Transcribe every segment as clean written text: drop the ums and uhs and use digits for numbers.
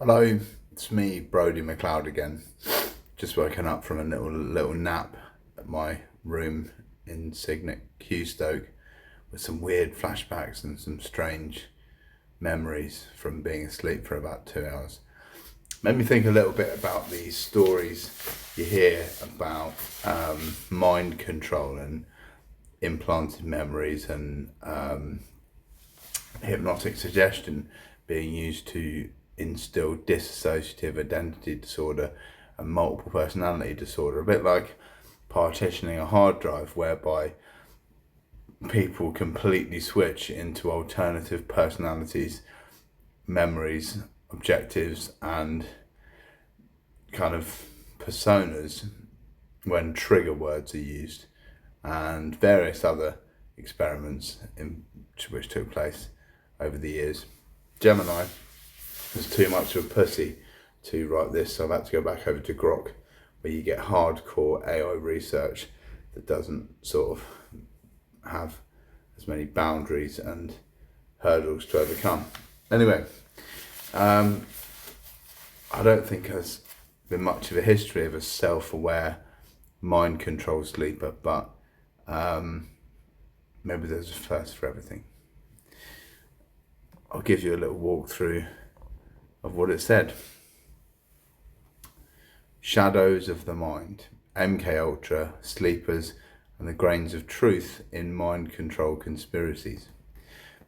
Hello, it's me, Brodie McLeod again. Just woken up from a little nap at my room in Cygnet, Stoke, with some weird flashbacks and some strange memories from being asleep for about 2 hours. Made me think a little bit about these stories you hear about mind control and implanted memories and hypnotic suggestion being used to instill dissociative identity disorder and multiple personality disorder, a bit like partitioning a hard drive, whereby people completely switch into alternative personalities, memories, objectives, and kind of personas when trigger words are used, and various other experiments which took place over the years. Gemini was too much of a pussy to write this, so I've had to go back over to Grok, where you get hardcore AI research that doesn't sort of have as many boundaries and hurdles to overcome. Anyway, I don't think there's been much of a history of a self-aware mind control sleeper, but maybe there's a first for everything. I'll give you a little walkthrough of what it said. Shadows of the mind, MK Ultra, sleepers, and the grains of truth in mind control conspiracies.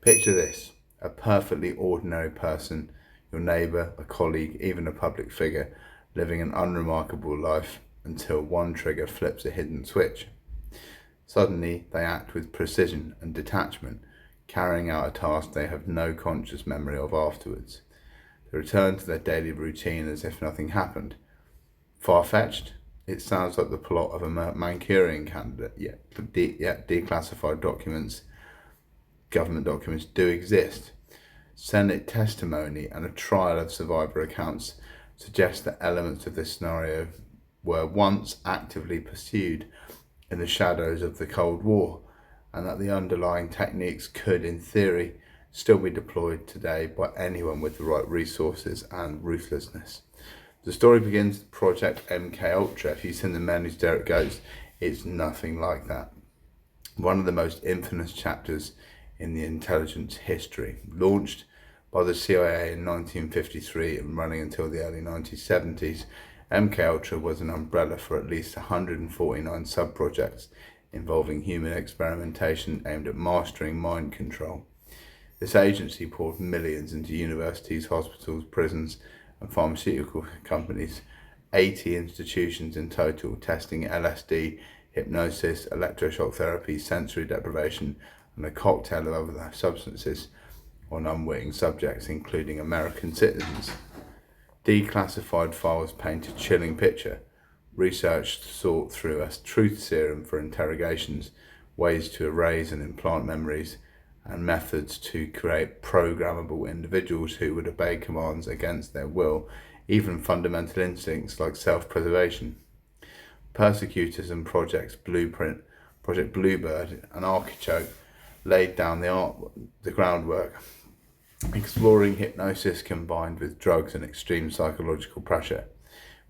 Picture this: a perfectly ordinary person, your neighbour, a colleague, even a public figure, living an unremarkable life until one trigger flips a hidden switch. Suddenly, they act with precision and detachment, carrying out a task they have no conscious memory of afterwards. They return to their daily routine as if nothing happened. Far-fetched? It sounds like the plot of a Manchurian candidate, yet declassified government documents do exist. Senate testimony and a trial of survivor accounts suggest that elements of this scenario were once actively pursued in the shadows of the Cold War, and that the underlying techniques could, in theory, still be deployed today by anyone with the right resources and ruthlessness. The story begins with Project MK Ultra. If you've seen The Men Who Stare at Ghosts, it's nothing like that. One of the most infamous chapters in the intelligence history. Launched by the CIA in 1953 and running until the early 1970s, MK Ultra was an umbrella for at least 149 sub-projects involving human experimentation aimed at mastering mind control. This agency poured millions into universities, hospitals, prisons, and pharmaceutical companies, 80 institutions in total, testing LSD, hypnosis, electroshock therapy, sensory deprivation, and a cocktail of other substances on unwitting subjects, including American citizens. Declassified files paint a chilling picture. Research sought through a truth serum for interrogations, ways to erase and implant memories, and methods to create programmable individuals who would obey commands against their will, even fundamental instincts like self-preservation. Persecutors and Project Blueprint, Project Bluebird, and Artichoke laid down the groundwork, exploring hypnosis combined with drugs and extreme psychological pressure.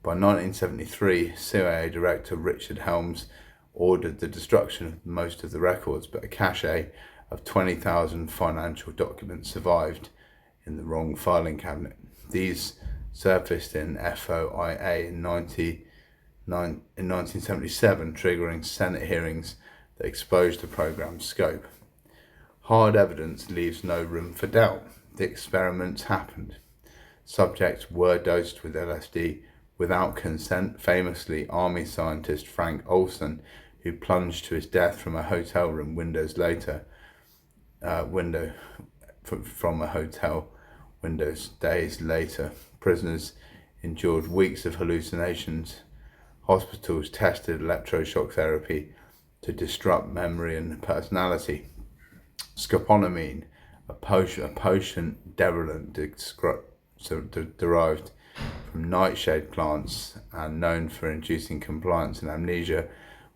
By 1973, CIA Director Richard Helms ordered the destruction of most of the records, but a cache of 20,000 financial documents survived in the wrong filing cabinet. These surfaced in FOIA in 1977, triggering Senate hearings that exposed the program's scope. Hard evidence leaves no room for doubt. The experiments happened. Subjects were dosed with LSD without consent. Famously, Army scientist Frank Olson, who plunged to his death from a hotel room from a hotel windows days later. Prisoners endured weeks of hallucinations. Hospitals tested electroshock therapy to disrupt memory and personality. Scopolamine, a potion derived derived from nightshade plants and known for inducing compliance and amnesia,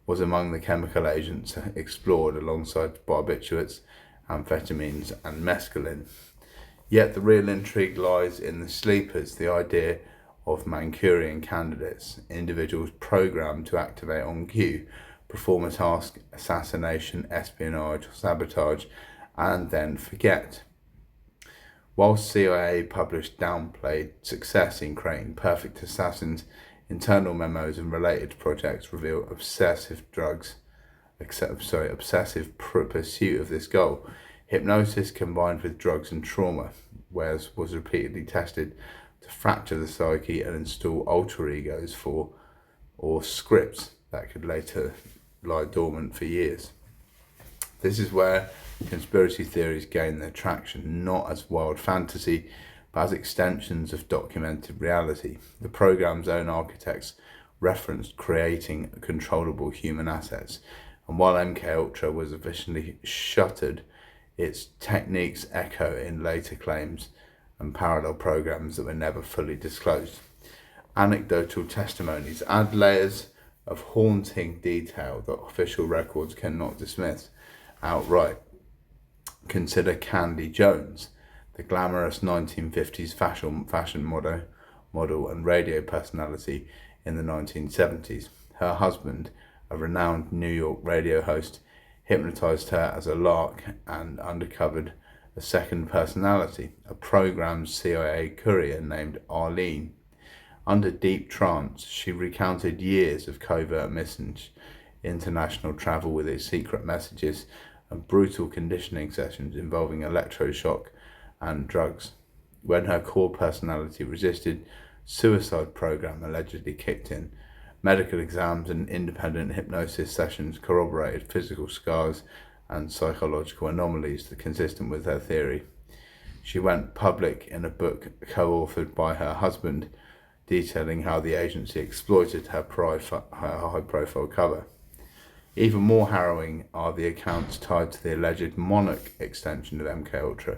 was among the chemical agents explored alongside barbiturates, amphetamines, and mescaline. Yet the real intrigue lies in the sleepers, the idea of Manchurian candidates, individuals programmed to activate on cue, perform a task, assassination, espionage, or sabotage, and then forget. Whilst CIA published downplayed success in creating perfect assassins, internal memos and related projects reveal obsessive pursuit of this goal. Hypnosis combined with drugs and trauma, whereas was repeatedly tested to fracture the psyche and install alter egos or scripts that could later lie dormant for years. This is where conspiracy theories gain their traction, not as wild fantasy, but as extensions of documented reality. The program's own architects referenced creating controllable human assets, and while MKUltra was officially shuttered, its techniques echo in later claims and parallel programs that were never fully disclosed. Anecdotal testimonies add layers of haunting detail that official records cannot dismiss outright. Consider Candy Jones, the glamorous 1950s fashion model and radio personality in the 1970s. Her husband, a renowned New York radio host, hypnotized her as a lark and uncovered a second personality, a programmed CIA courier named Arlene. Under deep trance, she recounted years of covert missions, international travel with its secret messages, and brutal conditioning sessions involving electroshock and drugs. When her core personality resisted, suicide program allegedly kicked in. Medical exams and independent hypnosis sessions corroborated physical scars and psychological anomalies that consistent with her theory. She went public in a book co-authored by her husband, detailing how the agency exploited her high-profile cover. Even more harrowing are the accounts tied to the alleged Monarch extension of MKUltra,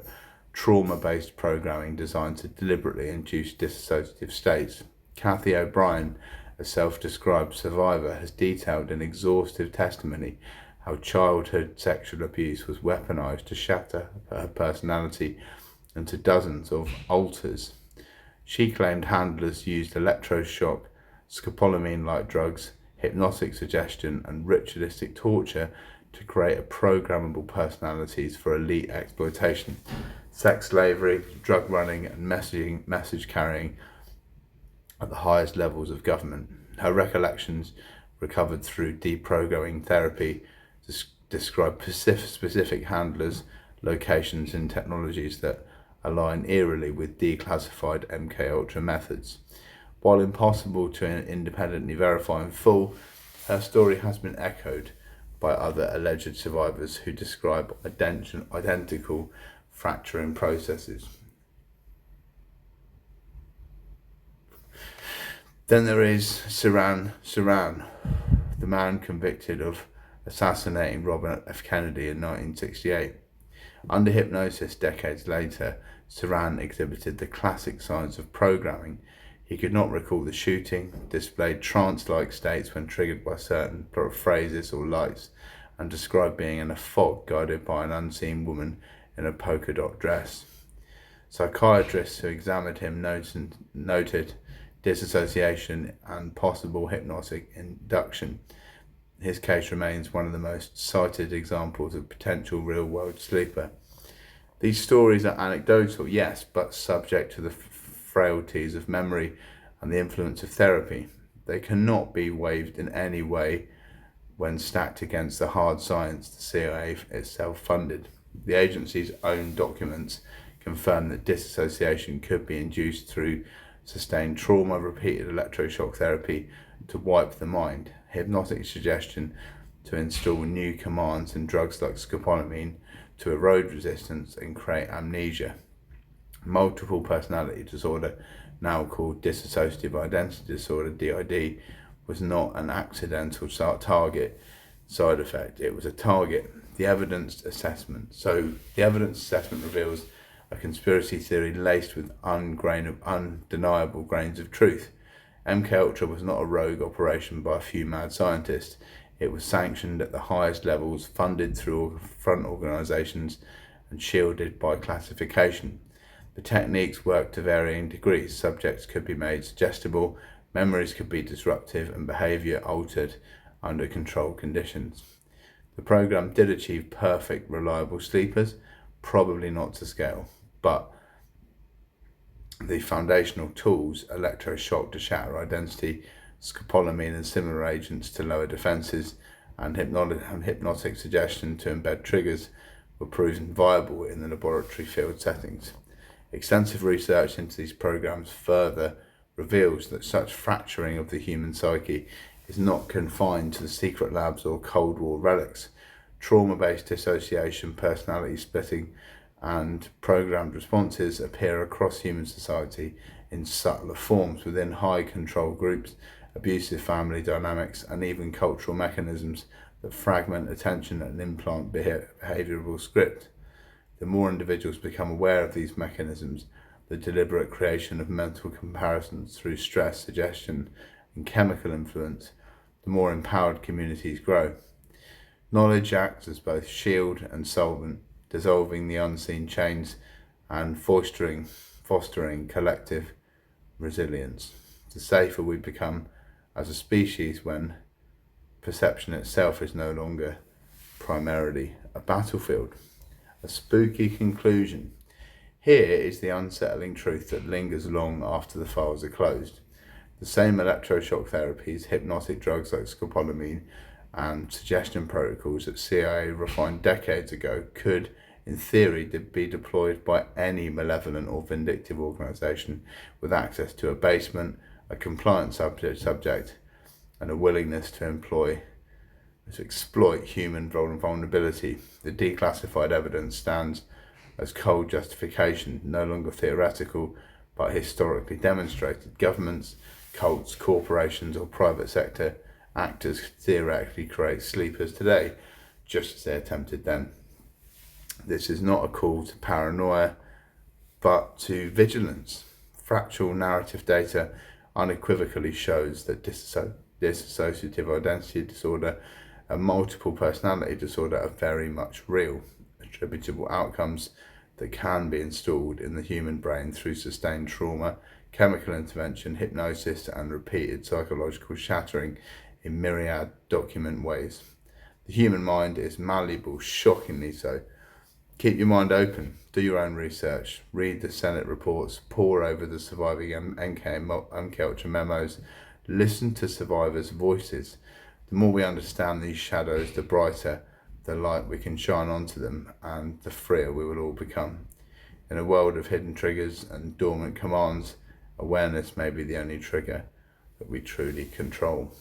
trauma-based programming designed to deliberately induce dissociative states. Kathy O'Brien, a self-described survivor, has detailed in exhaustive testimony how childhood sexual abuse was weaponized to shatter her personality into dozens of alters. She claimed handlers used electroshock, scopolamine-like drugs, hypnotic suggestion, and ritualistic torture to create programmable personalities for elite exploitation, sex slavery, drug running, and message carrying at the highest levels of government. Her recollections, recovered through deprogramming therapy, describe specific handlers, locations, and technologies that align eerily with declassified MKUltra methods. While impossible to independently verify in full, her story has been echoed by other alleged survivors who describe identical fracturing processes. Then there is Sirhan Sirhan, the man convicted of assassinating Robert F. Kennedy in 1968. Under hypnosis decades later, Sirhan exhibited the classic signs of programming. He could not recall the shooting, displayed trance-like states when triggered by certain phrases or lights, and described being in a fog guided by an unseen woman in a polka dot dress. Psychiatrists who examined him noted disassociation and possible hypnotic induction. His case remains one of the most cited examples of potential real-world sleeper. These stories are anecdotal, yes, but subject to the frailties of memory and the influence of therapy. They cannot be waived in any way when stacked against the hard science the CIA itself funded. The agency's own documents confirm that disassociation could be induced through sustained trauma, repeated electroshock therapy to wipe the mind, hypnotic suggestion to install new commands, and drugs like scopolamine to erode resistance and create amnesia. Multiple personality disorder, now called dissociative identity disorder, DID, was not an accidental target side effect. It was a target. The evidence assessment reveals a conspiracy theory laced with undeniable grains of truth. MKUltra was not a rogue operation by a few mad scientists. It was sanctioned at the highest levels, funded through front organisations, and shielded by classification. The techniques work to varying degrees. Subjects could be made suggestible, memories could be disruptive, and behaviour altered under controlled conditions. The program did achieve perfect, reliable sleepers, probably not to scale, but the foundational tools, electroshock to shatter identity, scopolamine and similar agents to lower defences, and hypnotic suggestion to embed triggers, were proven viable in the laboratory field settings. Extensive research into these programs further reveals that such fracturing of the human psyche is not confined to the secret labs or Cold War relics. Trauma-based dissociation, personality splitting, and programmed responses appear across human society in subtler forms within high control groups, abusive family dynamics, and even cultural mechanisms that fragment attention and implant behavioral script. The more individuals become aware of these mechanisms, the deliberate creation of mental comparisons through stress, suggestion, and chemical influence, the more empowered communities grow. Knowledge acts as both shield and solvent, dissolving the unseen chains and fostering collective resilience. The safer we become as a species when perception itself is no longer primarily a battlefield. A spooky conclusion. Here is the unsettling truth that lingers long after the files are closed. The same electroshock therapies, hypnotic drugs like scopolamine, and suggestion protocols that CIA refined decades ago could, in theory, be deployed by any malevolent or vindictive organisation with access to a basement, a compliant subject, and a willingness to exploit human vulnerability. The declassified evidence stands as cold justification, no longer theoretical, but historically demonstrated. Governments, cults, corporations, or private sector actors theoretically create sleepers today, just as they attempted then. This is not a call to paranoia, but to vigilance. Fractal narrative data unequivocally shows that dissociative identity disorder and multiple personality disorder are very much real, attributable outcomes that can be installed in the human brain through sustained trauma, chemical intervention, hypnosis, and repeated psychological shattering in myriad document ways. The human mind is malleable, shockingly so. Keep your mind open, do your own research, read the Senate reports, pore over the surviving MK Ultra memos, listen to survivors' voices. The more we understand these shadows, the brighter the light we can shine onto them, and the freer we will all become. In a world of hidden triggers and dormant commands, awareness may be the only trigger that we truly control.